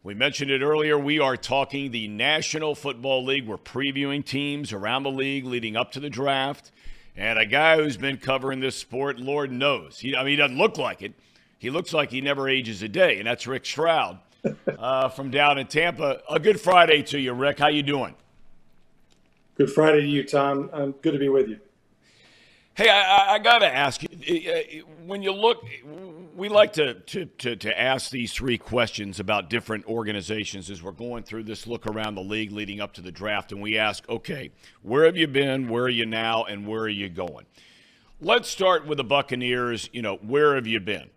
We mentioned it earlier. We are talking the National Football League. We're previewing teams around the league leading up to the draft. And a guy who's been covering this sport, Lord knows. He doesn't look like it. He looks like he never ages a day, and that's Rick Stroud from down in Tampa. A good Friday to you, Rick. How you doing? Good Friday to you, Tom. Good to be with you. Hey, I got to ask you, when you look, we like to ask these three questions about different organizations as we're going through this look around the league leading up to the draft, and we ask, okay, where have you been, where are you now, and where are you going? Let's start with the Buccaneers. Where have you been?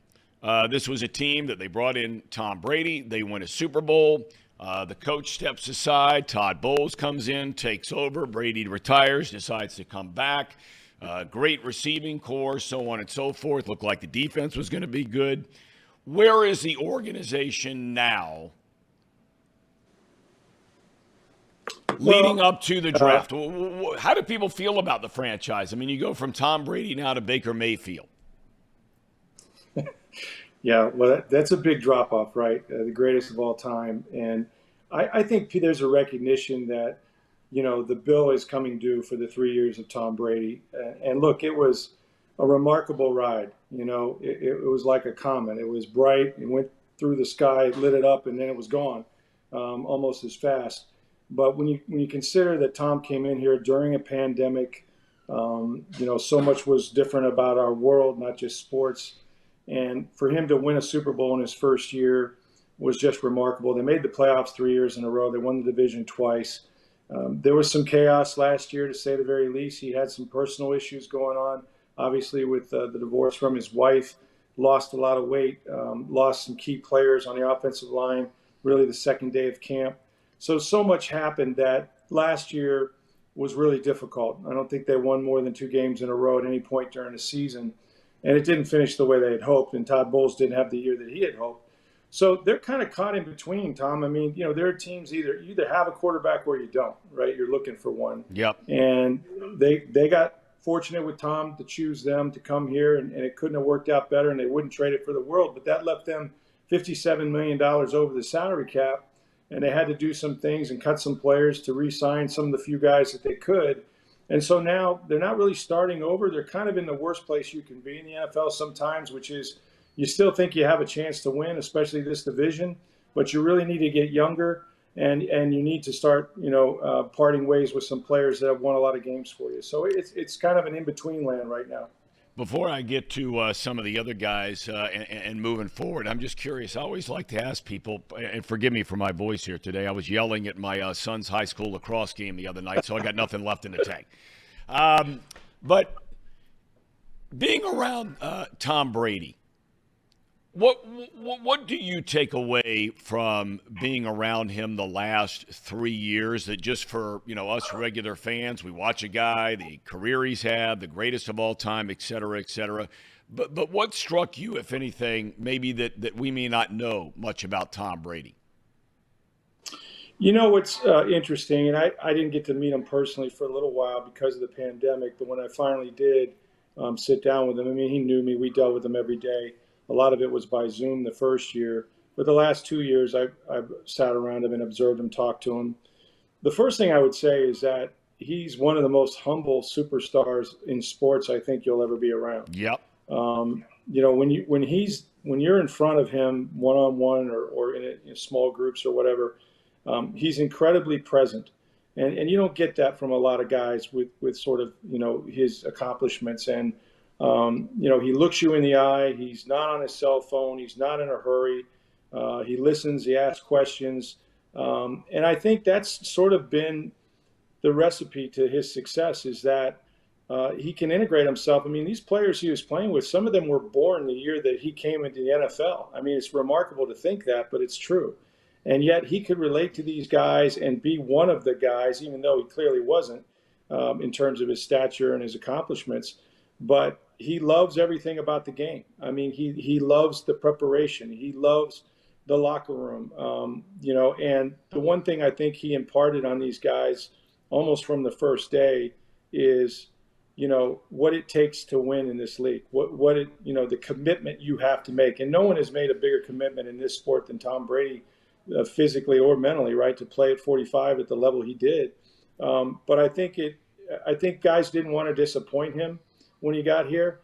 This was a team that they brought in Tom Brady. They win a Super Bowl. The coach steps aside. Todd Bowles comes in, takes over. Brady retires, decides to come back. Great receiving core, so on and so forth. Looked like the defense was going to be good. Where is the organization now leading up to the draft? How do people feel about the franchise? I mean, you go from Tom Brady now to Baker Mayfield. Yeah, well, that's a big drop-off, right? The greatest of all time. And I think there's a recognition that the bill is coming due for the 3 years of Tom Brady. And look, it was a remarkable ride. It was like a comet. It was bright. It went through the sky, lit it up, and then it was gone almost as fast. But when you consider that Tom came in here during a pandemic, so much was different about our world, not just sports. And for him to win a Super Bowl in his first year was just remarkable. They made the playoffs 3 years in a row. They won the division twice. There was some chaos last year, to say the very least. He had some personal issues going on, obviously with the divorce from his wife, lost a lot of weight, lost some key players on the offensive line, really the second day of camp. So much happened that last year was really difficult. I don't think they won more than 2 games in a row at any point during the season. And it didn't finish the way they had hoped, and Todd Bowles didn't have the year that he had hoped. So they're kind of caught in between, Tom. I mean, there are teams you either have a quarterback or you don't, right? You're looking for one. Yep. And they got fortunate with Tom to choose them to come here, and it couldn't have worked out better, and they wouldn't trade it for the world. But that left them $57 million over the salary cap, and they had to do some things and cut some players to re-sign some of the few guys that they could. And so now they're not really starting over. They're kind of in the worst place you can be in the NFL sometimes, which is you still think you have a chance to win, especially this division, but you really need to get younger and you need to start, parting ways with some players that have won a lot of games for you. So it's kind of an in-between land right now. Before I get to some of the other guys and moving forward, I'm just curious. I always like to ask people, and forgive me for my voice here today. I was yelling at my son's high school lacrosse game the other night, so I got nothing left in the tank. But being around Tom Brady, what do you take away from being around him the last 3 years that just for, us regular fans, we watch a guy, the career he's had, the greatest of all time, et cetera, et cetera. But what struck you, if anything, maybe that we may not know much about Tom Brady? What's interesting, and I didn't get to meet him personally for a little while because of the pandemic, but when I finally did sit down with him, I mean, he knew me. We dealt with him every day. A lot of it was by Zoom the first year. But the last 2 years, I've sat around him and observed him, talked to him. The first thing I would say is that he's one of the most humble superstars in sports I think you'll ever be around. Yep. When you're in front of him one-on-one or in small groups or whatever, he's incredibly present. And you don't get that from a lot of guys with sort of, his accomplishments. And he looks you in the eye. He's not on his cell phone. He's not in a hurry. He listens. He asks questions. And I think that's sort of been the recipe to his success is that he can integrate himself. I mean, these players he was playing with, some of them were born the year that he came into the NFL. I mean, it's remarkable to think that, but it's true. And yet he could relate to these guys and be one of the guys, even though he clearly wasn't in terms of his stature and his accomplishments. But he loves everything about the game. I mean, he loves the preparation. He loves the locker room, and the one thing I think he imparted on these guys almost from the first day is, what it takes to win in this league, the commitment you have to make. And no one has made a bigger commitment in this sport than Tom Brady physically or mentally, right, to play at 45 at the level he did. But I think guys didn't want to disappoint him when he got here.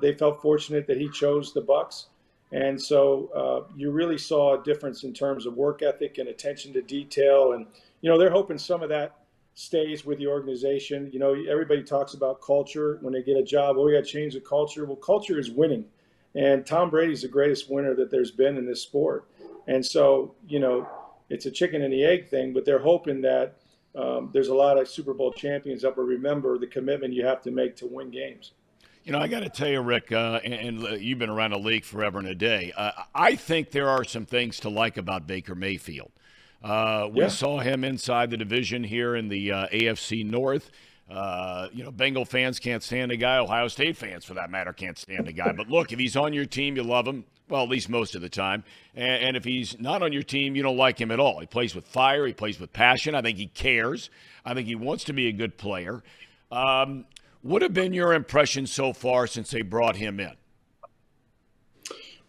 They felt fortunate that he chose the BUCS. And so you really saw a difference in terms of work ethic and attention to detail. And, they're hoping some of that stays with the organization. Everybody talks about culture when they get a job. We got to change the culture. Well, culture is winning. And Tom Brady's the greatest winner that there's been in this sport. And so, it's a chicken and the egg thing, but they're hoping that there's a lot of Super Bowl champions that will remember the commitment you have to make to win games. I got to tell you, Rick, and you've been around the league forever and a day. I think there are some things to like about Baker Mayfield. We saw him inside the division here in the AFC North. Bengal fans can't stand the guy. Ohio State fans, for that matter, can't stand the guy. But look, if he's on your team, you love him. Well, at least most of the time. And if he's not on your team, you don't like him at all. He plays with fire. He plays with passion. I think he cares. I think he wants to be a good player. What have been your impressions so far since they brought him in?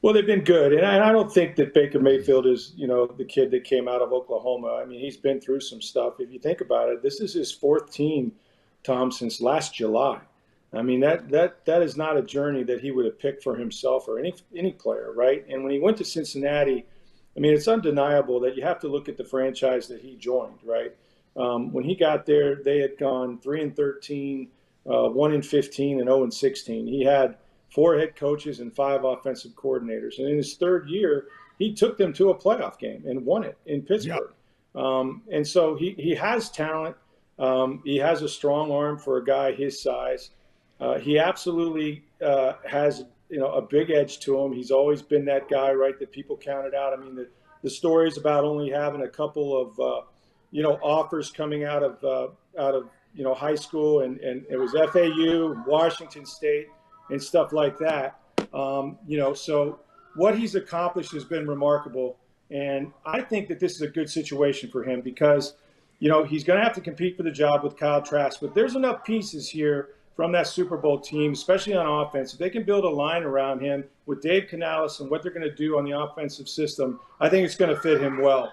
Well, they've been good. And I don't think that Baker Mayfield is, the kid that came out of Oklahoma. I mean, he's been through some stuff. If you think about it, this is his fourth team, Thom, since last July. I mean, that is not a journey that he would have picked for himself or any player, right? And when he went to Cincinnati, I mean, it's undeniable that you have to look at the franchise that he joined, right? When he got there, they had gone 3-13, 1-15, and 0-16. He had 4 head coaches and 5 offensive coordinators. And in his third year, he took them to a playoff game and won it in Pittsburgh. Yep. And so he has talent. He has a strong arm for a guy his size. He absolutely has, a big edge to him. He's always been that guy, right, that people counted out. I mean, the stories about only having a couple of, offers coming out of high school, and it was FAU, Washington State, and stuff like that. So what he's accomplished has been remarkable. And I think that this is a good situation for him because, he's going to have to compete for the job with Kyle Trask. But there's enough pieces here from that Super Bowl team, especially on offense. If they can build a line around him with Dave Canales and what they're going to do on the offensive system, I think it's going to fit him well.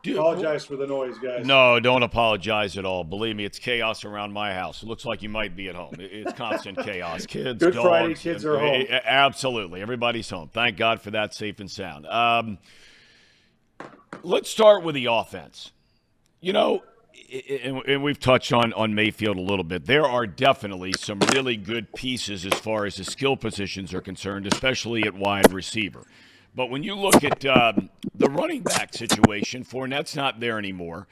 Apologize for the noise, guys. No, don't apologize at all. Believe me, it's chaos around my house. It looks like you might be at home. It's constant chaos. Kids, Good dogs. Friday, kids are home. Absolutely. Everybody's home. Thank God for that, safe and sound. Let's start with the offense. And we've touched on Mayfield a little bit. There are definitely some really good pieces as far as the skill positions are concerned, especially at wide receiver. But when you look at the running back situation, Fournette's not there anymore.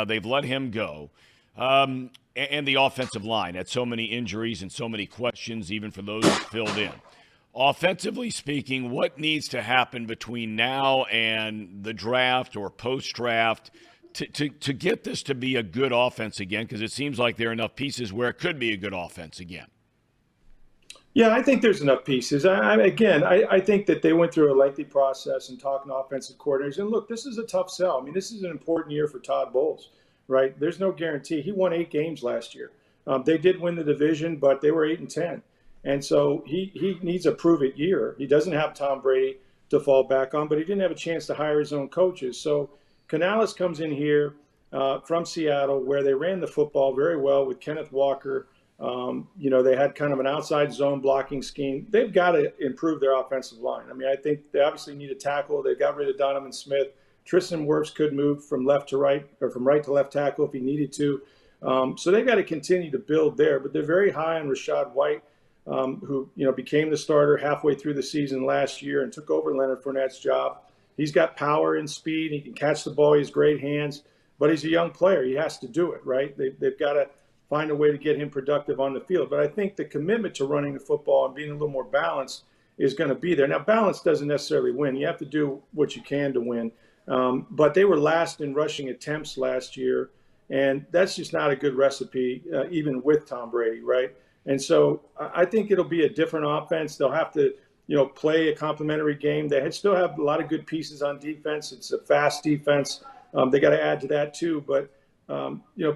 They've let him go. And the offensive line had so many injuries and so many questions, even for those that filled in. Offensively speaking, what needs to happen between now and the draft or post-draft to get this to be a good offense again? Because it seems like there are enough pieces where it could be a good offense again. Yeah, I think there's enough pieces. I think that they went through a lengthy process and talking to offensive coordinators. And look, this is a tough sell. I mean, this is an important year for Todd Bowles, right? There's no guarantee. He won 8 games last year. They did win the division, but they were 8-10. And so he needs a prove-it year. He doesn't have Tom Brady to fall back on, but he didn't have a chance to hire his own coaches. So Canales comes in here from Seattle, where they ran the football very well with Kenneth Walker. They had kind of an outside zone blocking scheme. They've got to improve their offensive line. I mean, I think they obviously need a tackle. They got rid of Donovan Smith. Tristan Wirfs could move from left to right or from right to left tackle if he needed to. So they got to continue to build there. But they're very high on Rachaad White, who became the starter halfway through the season last year and took over Leonard Fournette's job. He's got power and speed. He can catch the ball. He has great hands. But he's a young player. He has to do it, right? They've got to find a way to get him productive on the field. But I think the commitment to running the football and being a little more balanced is going to be there. Now, balance doesn't necessarily win. You have to do what you can to win. But they were last in rushing attempts last year, and that's just not a good recipe, even with Tom Brady, right? And so I think it'll be a different offense. They'll have to, play a complementary game. They still have a lot of good pieces on defense. It's a fast defense. They got to add to that too. But,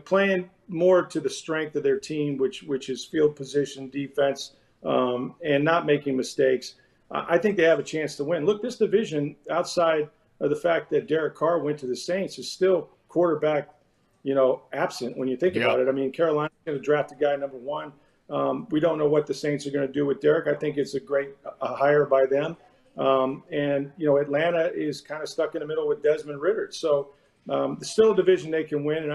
playing more to the strength of their team, which is field position, defense, and not making mistakes, I think they have a chance to win. Look, this division outside the fact that Derek Carr went to the Saints is still quarterback, absent when you think Yeah. about it. I mean, Carolina's going to draft a guy number one. We don't know what the Saints are going to do with Derek. I think it's a great hire by them. And Atlanta is kind of stuck in the middle with Desmond Ritter. So it's still a division they can win, and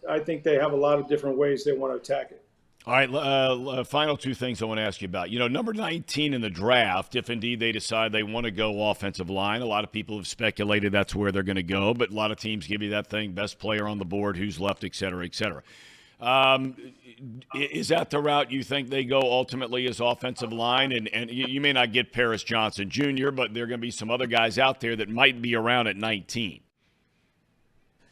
I think they have a lot of different ways they want to attack it. All right, final two things I want to ask you about. Number 19 in the draft, if indeed they decide they want to go offensive line, a lot of people have speculated that's where they're going to go, but a lot of teams give you that thing, best player on the board, who's left, et cetera, et cetera. Is that the route you think they go ultimately as offensive line? And you may not get Paris Johnson Jr., but there are going to be some other guys out there that might be around at 19.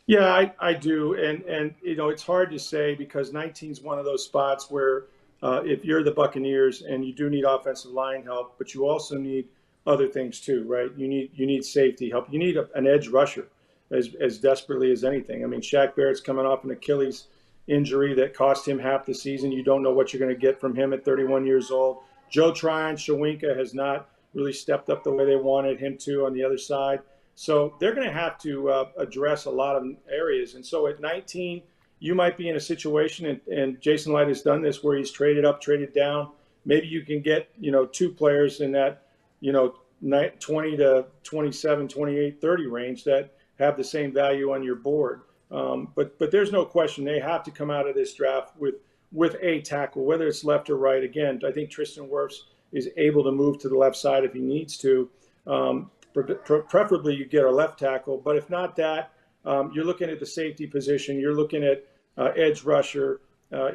Yeah, I do. And it's hard to say because 19 is one of those spots where if you're the Buccaneers and you do need offensive line help, but you also need other things too, right? You need safety help. You need an edge rusher as desperately as anything. I mean, Shaq Barrett's coming off an Achilles injury that cost him half the season. You don't know what you're going to get from him at 31 years old. Joe Tryon-Shoyinka has not really stepped up the way they wanted him to on the other side. So they're going to have to address a lot of areas. And so at 19, you might be in a situation, and Jason Light has done this, where he's traded up, traded down. Maybe you can get, two players in that, 20 to 27, 28, 30 range that have the same value on your board. But there's no question they have to come out of this draft with a tackle, whether it's left or right. Again, I think Tristan Wirfs is able to move to the left side if he needs to. Preferably you get a left tackle, but if not that, you're looking at the safety position. You're looking at edge rusher,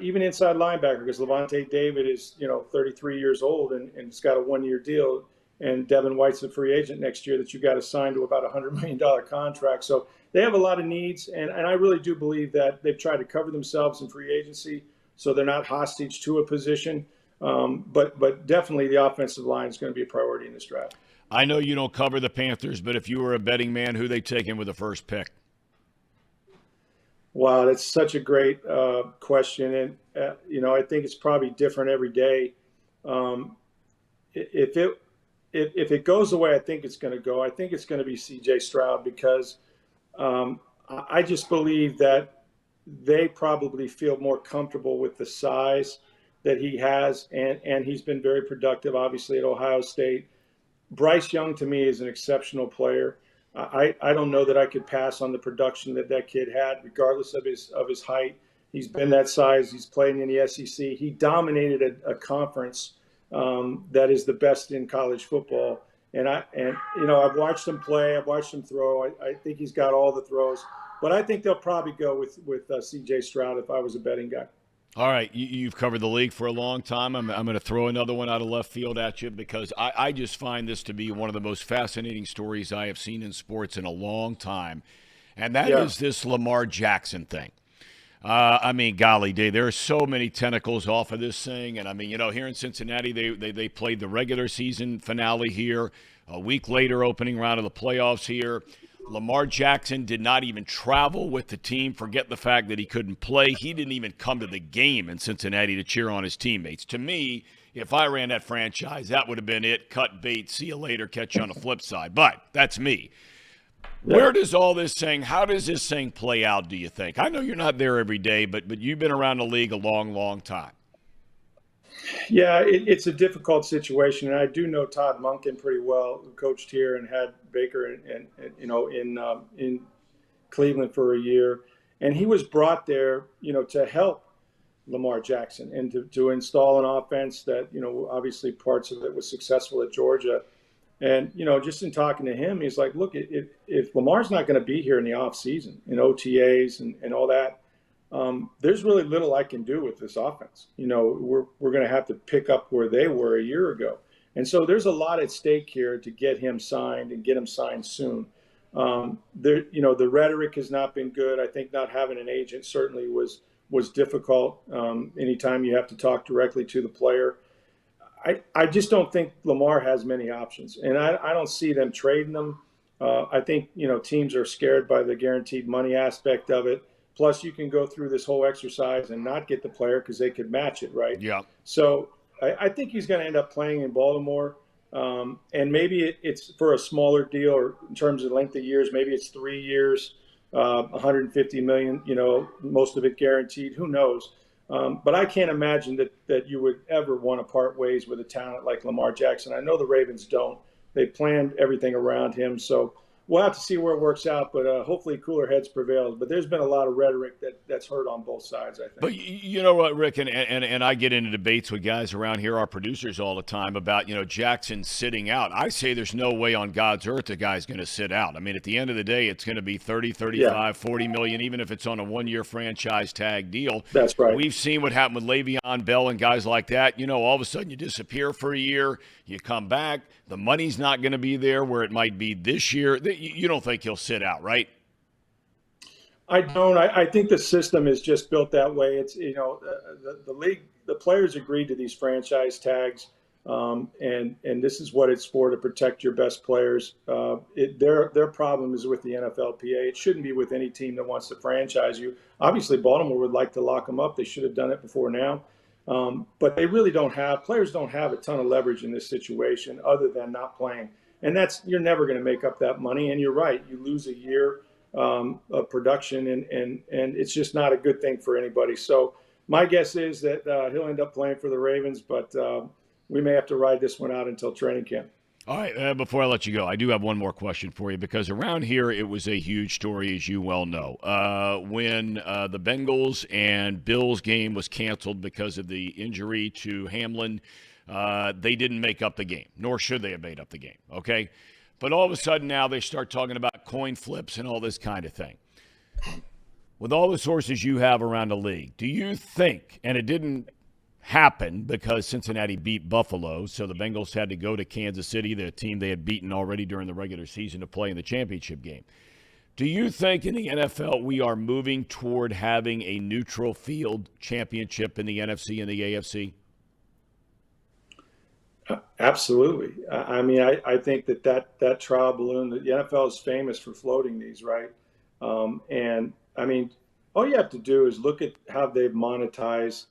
even inside linebacker, because Levante David is 33 years old and it's got a 1-year deal, and Devin White's a free agent next year that you got to sign to about $100 million contract. So they have a lot of needs, and I really do believe that they've tried to cover themselves in free agency so they're not hostage to a position. But definitely the offensive line is going to be a priority in this draft. I know you don't cover the Panthers, but if you were a betting man, who they taking with the first pick? Wow, that's such a great question, and I think it's probably different every day. If it goes the way I think it's going to go, I think it's going to be C.J. Stroud, because I just believe that they probably feel more comfortable with the size that he has, and he's been very productive, obviously, at Ohio State. Bryce Young, to me, is an exceptional player. I don't know that I could pass on the production that kid had, regardless of his height. He's been that size. He's played in the SEC. He dominated a conference that is the best in college football. And I've watched him play. I've watched him throw. I think he's got all the throws. But I think they'll probably go with C.J. Stroud if I was a betting guy. All right, you've covered the league for a long time. I'm going to throw another one out of left field at you, because I just find this to be one of the most fascinating stories I have seen in sports in a long time, and that is this Lamar Jackson thing. I mean, golly day, there are so many tentacles off of this thing, and I mean, here in Cincinnati, they played the regular season finale here. A week later, opening round of the playoffs here. Lamar Jackson did not even travel with the team. Forget the fact that he couldn't play. He didn't even come to the game in Cincinnati to cheer on his teammates. To me, if I ran that franchise, that would have been it. Cut bait, see you later, catch you on the flip side. But that's me. Where does all this thing, how does this thing play out, do you think? I know you're not there every day, but you've been around the league a long, long time. Yeah, it's a difficult situation, and I do know Todd Monken pretty well, who coached here and had Baker in Cleveland for a year, and he was brought there, to help Lamar Jackson and to install an offense that, obviously parts of it was successful at Georgia, and just in talking to him, he's like, look, if Lamar's not going to be here in the off season, in OTAs and all that. There's really little I can do with this offense. We're going to have to pick up where they were a year ago. And so there's a lot at stake here to get him signed and get him signed soon. The rhetoric has not been good. I think not having an agent certainly was difficult. Anytime you have to talk directly to the player. I just don't think Lamar has many options, and I don't see them trading them. I think, teams are scared by the guaranteed money aspect of it. Plus, you can go through this whole exercise and not get the player because they could match it, right? Yeah. So I think he's going to end up playing in Baltimore. And maybe it's for a smaller deal, or in terms of length of years, maybe it's 3 years, 150 million, most of it guaranteed. Who knows? But I can't imagine that you would ever want to part ways with a talent like Lamar Jackson. I know the Ravens don't. They planned everything around him. So we'll have to see where it works out, but hopefully cooler heads prevails. But there's been a lot of rhetoric that's heard on both sides, I think. But you know what, Rick, and I get into debates with guys around here, our producers, all the time about, Jackson sitting out. I say there's no way on God's earth the guy's going to sit out. I mean, at the end of the day, it's going to be 30, 35, 40 million, even if it's on a one-year franchise tag deal. That's right. We've seen what happened with Le'Veon Bell and guys like that. All of a sudden you disappear for a year, you come back, the money's not going to be there where it might be this year. You don't think he'll sit out, right? I don't. I think the system is just built that way. It's the league, the players agreed to these franchise tags, and this is what it's for, to protect your best players. Their problem is with the NFLPA. It shouldn't be with any team that wants to franchise you. Obviously, Baltimore would like to lock them up. They should have done it before now, but they really don't have. Players don't have a ton of leverage in this situation other than not playing, and you're never going to make up that money. And you're right, you lose a year of production, and it's just not a good thing for anybody. So my guess is that he'll end up playing for the Ravens, but we may have to ride this one out until training camp. All right, before I let you go, I do have one more question for you, because around here it was a huge story, as you well know. When the Bengals and Bills game was canceled because of the injury to Hamlin, they didn't make up the game, nor should they have made up the game, okay? But all of a sudden now they start talking about coin flips and all this kind of thing. With all the sources you have around the league, do you think, and it didn't happen because Cincinnati beat Buffalo, so the Bengals had to go to Kansas City, the team they had beaten already during the regular season, to play in the championship game. Do you think in the NFL we are moving toward having a neutral field championship in the NFC and the AFC? Absolutely. I mean, I think that trial balloon, the NFL is famous for floating these, right? And I mean, all you have to do is look at how they've monetized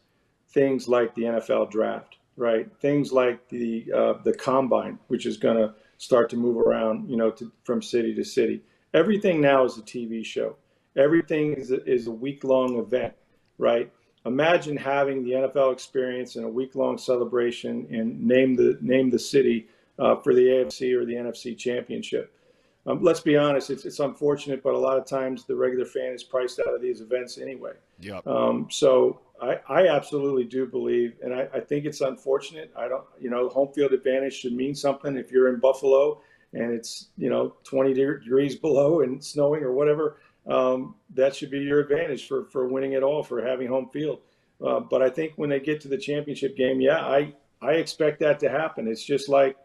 things like the NFL draft, right? Things like the combine, which is going to start to move around, from city to city. Everything now is a TV show. Everything is a week-long event, right? Imagine having the NFL experience in a week-long celebration and name the city for the AFC or the NFC championship. Let's be honest, it's unfortunate, but a lot of times the regular fan is priced out of these events anyway. Yep. So I absolutely do believe, and I think it's unfortunate. Home field advantage should mean something. If you're in Buffalo and it's 20 degrees below and snowing or whatever, that should be your advantage for winning it all, for having home field. But I think when they get to the championship game, I expect that to happen. It's just like,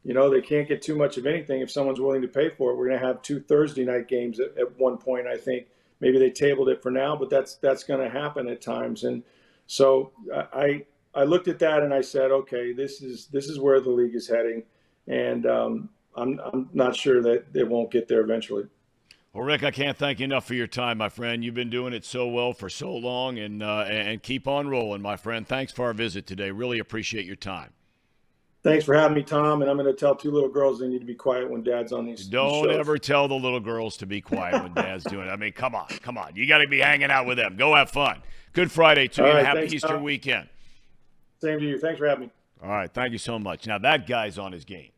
they can't get too much of anything if someone's willing to pay for it. We're going to have 2 Thursday night games at one point, I think. Maybe they tabled it for now, but that's going to happen at times. And so I looked at that and I said, okay, this is where the league is heading, and I'm not sure that it won't get there eventually. Well, Rick, I can't thank you enough for your time, my friend. You've been doing it so well for so long, and keep on rolling, my friend. Thanks for our visit today. Really appreciate your time. Thanks for having me, Tom. And I'm going to tell 2 little girls they need to be quiet when Dad's on these Don't shows. ever tell the little girls to be quiet when Dad's doing it. I mean, come on. You got to be hanging out with them. Go have fun. Good Friday to you, and happy Easter weekend. Same to you. Thanks for having me. All right, thank you so much. Now, that guy's on his game.